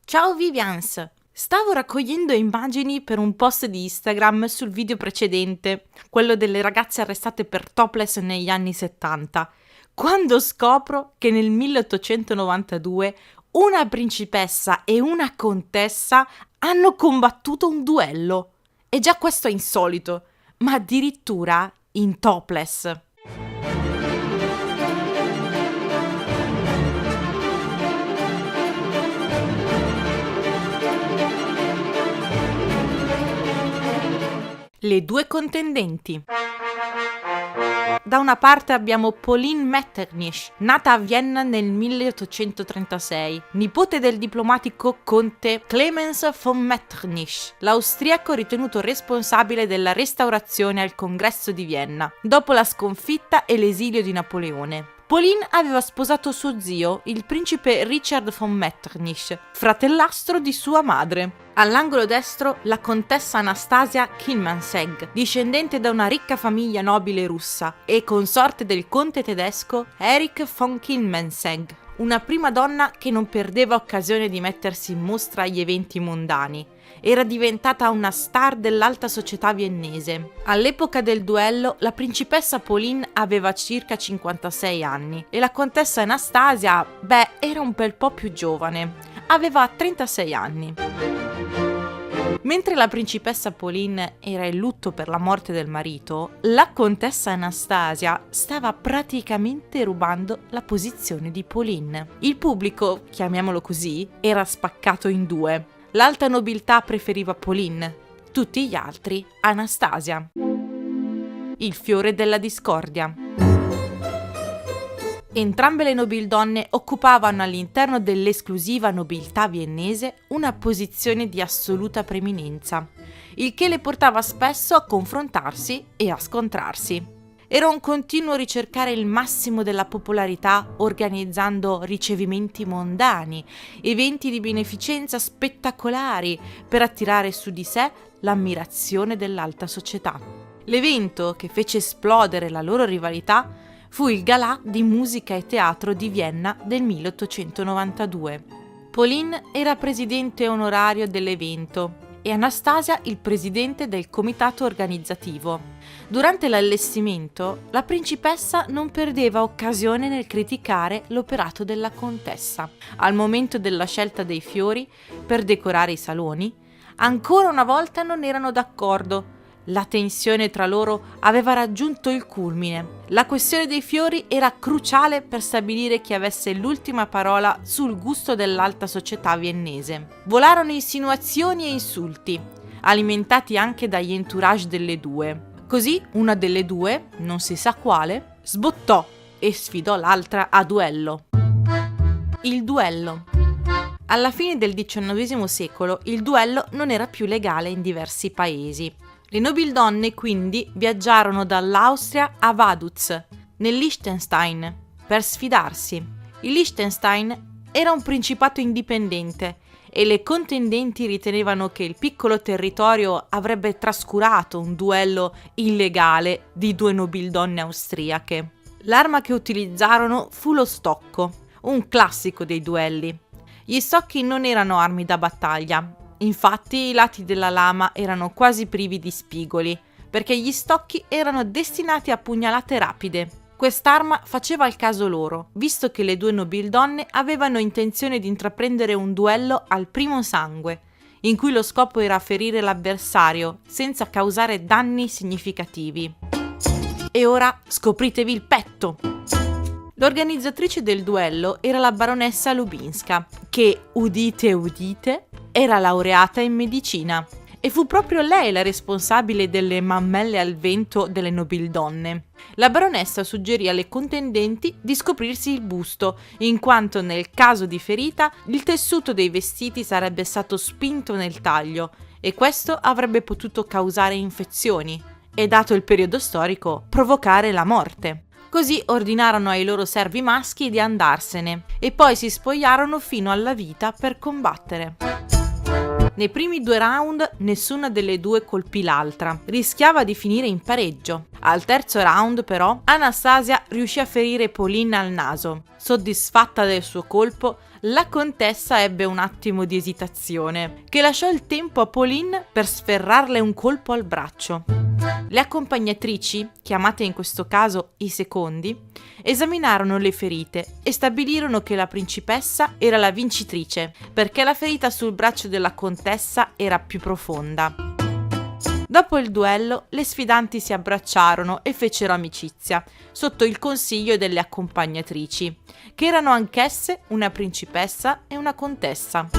Ciao Vivians! Stavo raccogliendo immagini per un post di Instagram sul video precedente, quello delle ragazze arrestate per topless negli anni 70, quando scopro che nel 1892 una principessa e una contessa hanno combattuto un duello. E già questo è insolito, ma addirittura in topless. Le due contendenti. Da una parte abbiamo Pauline Metternich, nata a Vienna nel 1836, nipote del diplomatico conte Clemens von Metternich, l'austriaco ritenuto responsabile della restaurazione al congresso di Vienna, dopo la sconfitta e l'esilio di Napoleone. Pauline aveva sposato suo zio, il principe Richard von Metternich, fratellastro di sua madre. All'angolo destro la contessa Anastasia Kilmansegg, discendente da una ricca famiglia nobile russa e consorte del conte tedesco Erich von Kilmansegg, una prima donna che non perdeva occasione di mettersi in mostra agli eventi mondani. Era diventata una star dell'alta società viennese. All'epoca del duello la principessa Pauline aveva circa 56 anni e la contessa Anastasia, era un bel po' più giovane. Aveva 36 anni. Mentre la principessa Pauline era in lutto per la morte del marito, la contessa Anastasia stava praticamente rubando la posizione di Pauline. Il pubblico, chiamiamolo così, era spaccato in due. L'alta nobiltà preferiva Pauline, tutti gli altri Anastasia. Il fiore della discordia. Entrambe le nobildonne occupavano all'interno dell'esclusiva nobiltà viennese una posizione di assoluta preeminenza, il che le portava spesso a confrontarsi e a scontrarsi. Era un continuo ricercare il massimo della popolarità organizzando ricevimenti mondani, eventi di beneficenza spettacolari per attirare su di sé l'ammirazione dell'alta società. L'evento che fece esplodere la loro rivalità fu il Galà di musica e teatro di Vienna del 1892. Pauline era presidente onorario dell'evento e Anastasia il presidente del comitato organizzativo. Durante l'allestimento, la principessa non perdeva occasione nel criticare l'operato della contessa. Al momento della scelta dei fiori per decorare i saloni, ancora una volta non erano d'accordo. La tensione tra loro aveva raggiunto il culmine. La questione dei fiori era cruciale per stabilire chi avesse l'ultima parola sul gusto dell'alta società viennese. Volarono insinuazioni e insulti, alimentati anche dagli entourage delle due. Così una delle due, non si sa quale, sbottò e sfidò l'altra a duello. Il duello. Alla fine del XIX secolo il duello non era più legale in diversi paesi. Le nobildonne quindi viaggiarono dall'Austria a Vaduz, nel Liechtenstein, per sfidarsi. Il Liechtenstein era un principato indipendente e le contendenti ritenevano che il piccolo territorio avrebbe trascurato un duello illegale di due nobildonne austriache. L'arma che utilizzarono fu lo stocco, un classico dei duelli. Gli stocchi non erano armi da battaglia. Infatti i lati della lama erano quasi privi di spigoli, perché gli stocchi erano destinati a pugnalate rapide. Quest'arma faceva il caso loro, visto che le due nobildonne avevano intenzione di intraprendere un duello al primo sangue, in cui lo scopo era ferire l'avversario senza causare danni significativi. E ora scopritevi il petto! L'organizzatrice del duello era la baronessa Lubinska, che, udite udite, era laureata in medicina e fu proprio lei la responsabile delle mammelle al vento delle nobildonne. La baronessa suggerì alle contendenti di scoprirsi il busto, in quanto nel caso di ferita il tessuto dei vestiti sarebbe stato spinto nel taglio e questo avrebbe potuto causare infezioni e, dato il periodo storico, provocare la morte. Così ordinarono ai loro servi maschi di andarsene e poi si spogliarono fino alla vita per combattere. Nei primi 2 round nessuna delle due colpì l'altra, rischiava di finire in pareggio. Al terzo round però Anastasia riuscì a ferire Pauline al naso. Soddisfatta del suo colpo, la contessa ebbe un attimo di esitazione, che lasciò il tempo a Pauline per sferrarle un colpo al braccio. Le accompagnatrici, chiamate in questo caso i secondi, esaminarono le ferite e stabilirono che la principessa era la vincitrice, perché la ferita sul braccio della contessa era più profonda. Dopo il duello, le sfidanti si abbracciarono e fecero amicizia, sotto il consiglio delle accompagnatrici, che erano anch'esse una principessa e una contessa.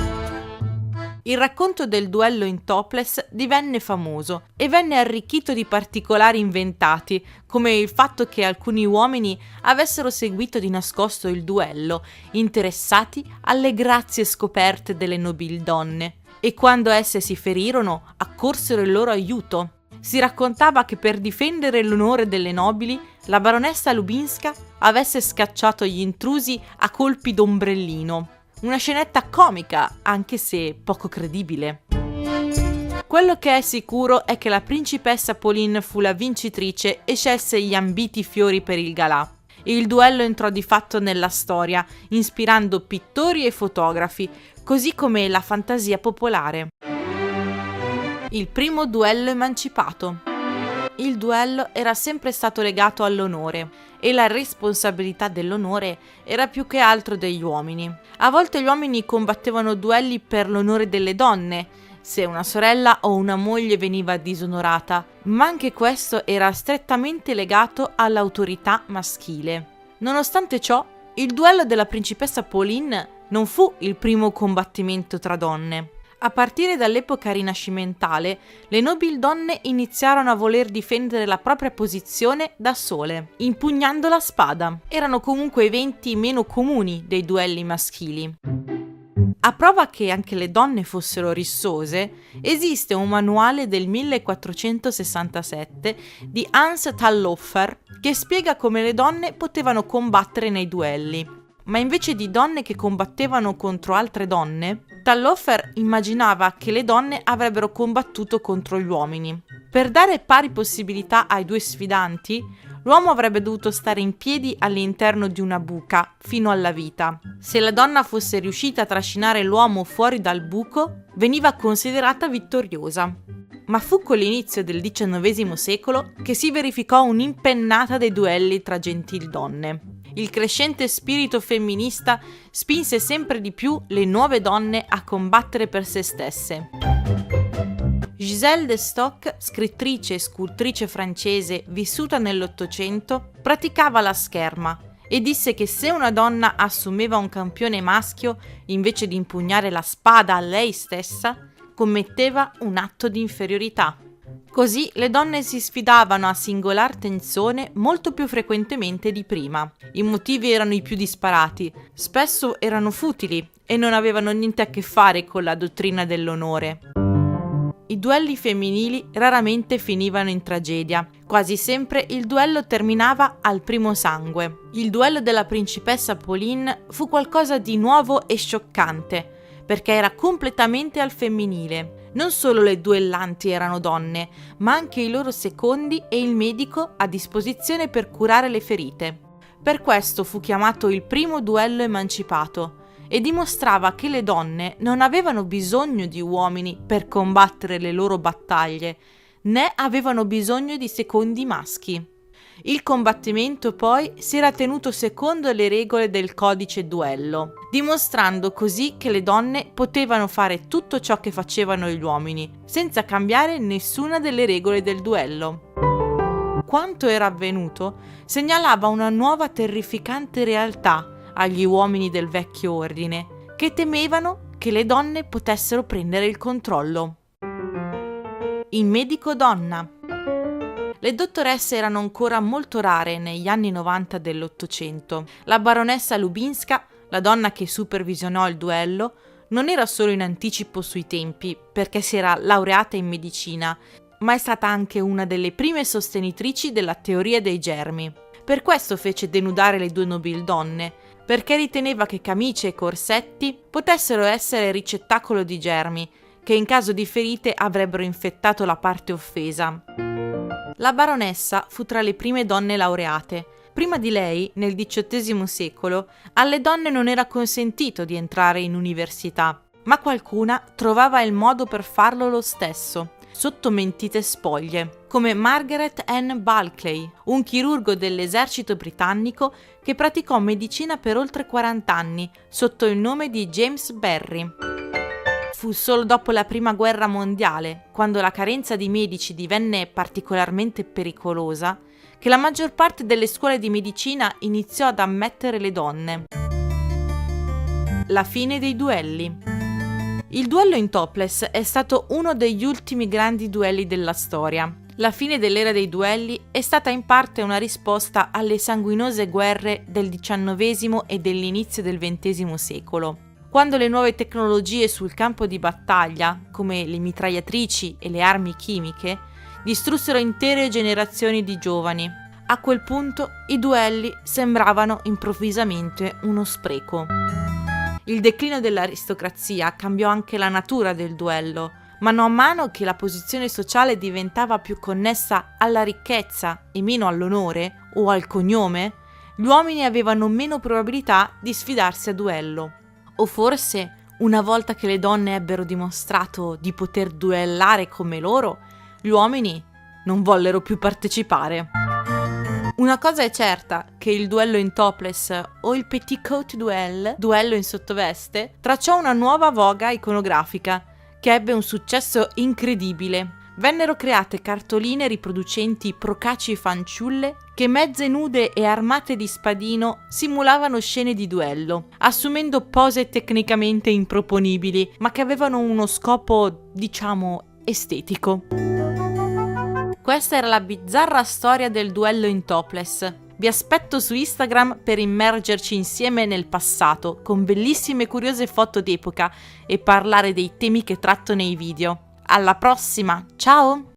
Il racconto del duello in topless divenne famoso e venne arricchito di particolari inventati, come il fatto che alcuni uomini avessero seguito di nascosto il duello, interessati alle grazie scoperte delle nobildonne, e quando esse si ferirono accorsero il loro aiuto. Si raccontava che per difendere l'onore delle nobili, la baronessa Lubinska avesse scacciato gli intrusi a colpi d'ombrellino. Una scenetta comica, anche se poco credibile. Quello che è sicuro è che la principessa Pauline fu la vincitrice e scelse gli ambiti fiori per il galà. Il duello entrò di fatto nella storia, ispirando pittori e fotografi, così come la fantasia popolare. Il primo duello emancipato. Il duello era sempre stato legato all'onore e la responsabilità dell'onore era più che altro degli uomini. A volte gli uomini combattevano duelli per l'onore delle donne, se una sorella o una moglie veniva disonorata, ma anche questo era strettamente legato all'autorità maschile. Nonostante ciò, il duello della principessa Pauline non fu il primo combattimento tra donne. A partire dall'epoca rinascimentale, le nobildonne iniziarono a voler difendere la propria posizione da sole, impugnando la spada. Erano comunque eventi meno comuni dei duelli maschili. A prova che anche le donne fossero rissose, esiste un manuale del 1467 di Hans Tallofer che spiega come le donne potevano combattere nei duelli. Ma invece di donne che combattevano contro altre donne, Tallofer immaginava che le donne avrebbero combattuto contro gli uomini. Per dare pari possibilità ai due sfidanti, l'uomo avrebbe dovuto stare in piedi all'interno di una buca fino alla vita. Se la donna fosse riuscita a trascinare l'uomo fuori dal buco, veniva considerata vittoriosa. Ma fu con l'inizio del XIX secolo che si verificò un'impennata dei duelli tra gentildonne. Il crescente spirito femminista spinse sempre di più le nuove donne a combattere per se stesse. Gisèle de Stock, scrittrice e scultrice francese vissuta nell'Ottocento, praticava la scherma e disse che se una donna assumeva un campione maschio invece di impugnare la spada a lei stessa, commetteva un atto di inferiorità. Così le donne si sfidavano a singolar tensione molto più frequentemente di prima. I motivi erano i più disparati, spesso erano futili e non avevano niente a che fare con la dottrina dell'onore. I duelli femminili raramente finivano in tragedia. Quasi sempre il duello terminava al primo sangue. Il duello della principessa Pauline fu qualcosa di nuovo e scioccante, perché era completamente al femminile. Non solo le duellanti erano donne, ma anche i loro secondi e il medico a disposizione per curare le ferite. Per questo fu chiamato il primo duello emancipato e dimostrava che le donne non avevano bisogno di uomini per combattere le loro battaglie, né avevano bisogno di secondi maschi. Il combattimento poi si era tenuto secondo le regole del codice duello, dimostrando così che le donne potevano fare tutto ciò che facevano gli uomini, senza cambiare nessuna delle regole del duello. Quanto era avvenuto segnalava una nuova terrificante realtà agli uomini del vecchio ordine, che temevano che le donne potessero prendere il controllo. Il medico donna. Le dottoresse erano ancora molto rare negli anni 90 dell'Ottocento. La baronessa Lubinska, la donna che supervisionò il duello, non era solo in anticipo sui tempi, perché si era laureata in medicina, ma è stata anche una delle prime sostenitrici della teoria dei germi. Per questo fece denudare le due nobildonne, perché riteneva che camicie e corsetti potessero essere ricettacolo di germi, che in caso di ferite avrebbero infettato la parte offesa. La baronessa fu tra le prime donne laureate. Prima di lei, nel XVIII secolo, alle donne non era consentito di entrare in università, ma qualcuna trovava il modo per farlo lo stesso, sotto mentite spoglie, come Margaret Ann Bulkley, un chirurgo dell'esercito britannico che praticò medicina per oltre 40 anni, sotto il nome di James Berry. Fu solo dopo la Prima Guerra Mondiale, quando la carenza di medici divenne particolarmente pericolosa, che la maggior parte delle scuole di medicina iniziò ad ammettere le donne. La fine dei duelli. Il duello in topless è stato uno degli ultimi grandi duelli della storia. La fine dell'era dei duelli è stata in parte una risposta alle sanguinose guerre del XIX e dell'inizio del XX secolo, quando le nuove tecnologie sul campo di battaglia, come le mitragliatrici e le armi chimiche, distrussero intere generazioni di giovani. A quel punto i duelli sembravano improvvisamente uno spreco. Il declino dell'aristocrazia cambiò anche la natura del duello. Mano a mano che la posizione sociale diventava più connessa alla ricchezza e meno all'onore o al cognome, gli uomini avevano meno probabilità di sfidarsi a duello. O forse, una volta che le donne ebbero dimostrato di poter duellare come loro, gli uomini non vollero più partecipare. Una cosa è certa, che il duello in topless o il petticoat duel, duello in sottoveste, tracciò una nuova voga iconografica che ebbe un successo incredibile. Vennero create cartoline riproducenti procaci fanciulle che mezze nude e armate di spadino simulavano scene di duello, assumendo pose tecnicamente improponibili, ma che avevano uno scopo, diciamo, estetico. Questa era la bizzarra storia del duello in topless. Vi aspetto su Instagram per immergerci insieme nel passato, con bellissime e curiose foto d'epoca e parlare dei temi che tratto nei video. Alla prossima, ciao!